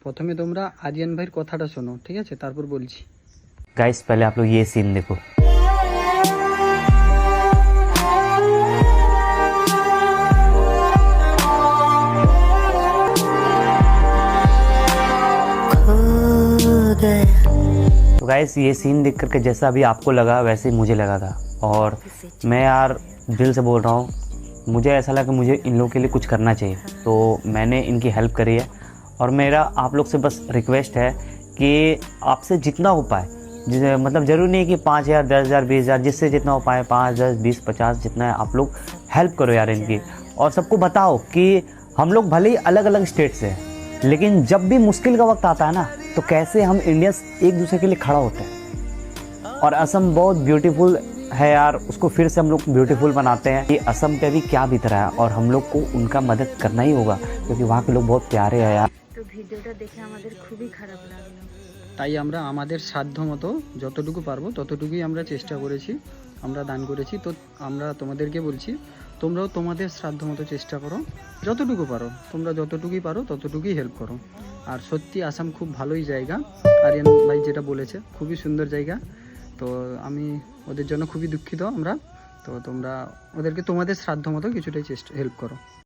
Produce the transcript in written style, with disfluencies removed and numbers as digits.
প্রথমে তোমরা আরিয়ান ভাইয়ের কথাটা শোনো, ঠিক আছে, তারপর বলছি। गाइस पहले आप लोग ये सीन देखो। तो गाइस ये सीन देख करके जैसा अभी आपको लगा वैसे ही मुझे लगा था, और मैं यार दिल से बोल रहा हूँ, मुझे ऐसा लगा कि मुझे इन लोगों के लिए कुछ करना चाहिए, तो मैंने इनकी हेल्प करी है। और मेरा आप लोग से बस रिक्वेस्ट है कि आपसे जितना हो पाए, जिसे मतलब ज़रूरी नहीं है कि 5,000 10,000 20,000, जिससे जितना हो पाए 5 10 20 50 जितना है, आप लोग हेल्प करो यार इनकी। और सबको बताओ कि हम लोग भले ही अलग अलग स्टेट से हैं, लेकिन जब भी मुश्किल का वक्त आता है ना, तो कैसे हम इंडियंस एक दूसरे के लिए खड़ा होते हैं। और असम बहुत ब्यूटीफुल है यार, उसको फिर से हम लोग ब्यूटीफुल बनाते हैं। ये असम पे भी क्या बीत रहा है, और हम लोग को उनका मदद करना ही होगा, क्योंकि वहाँ के लोग बहुत प्यारे हैं यार। তো ভিডিওটা দেখে আমাদের খুবই খারাপ লাগলো। তাই আমরা আমাদের সাধ্য মতো যতটুকু পারবো ততটুকুই আমরা চেষ্টা করেছি, আমরা দান করেছি। তো আমরা তোমাদেরকে বলছি, তোমরাও তোমাদের সাধ্য মতো চেষ্টা করো, যতটুকু পারো, তোমরা যতটুকুই পারো ততটুকুই হেল্প করো। আর সত্যি আসাম খুব ভালোই জায়গা, আরিয়ান ভাই যেটা বলেছে খুবই সুন্দর জায়গা। তো আমি ওদের জন্য খুবই দুঃখিত আমরা। তো তোমরা ওদেরকে তোমাদের সাধ্য মতো কিছুটাই হেল্প করো।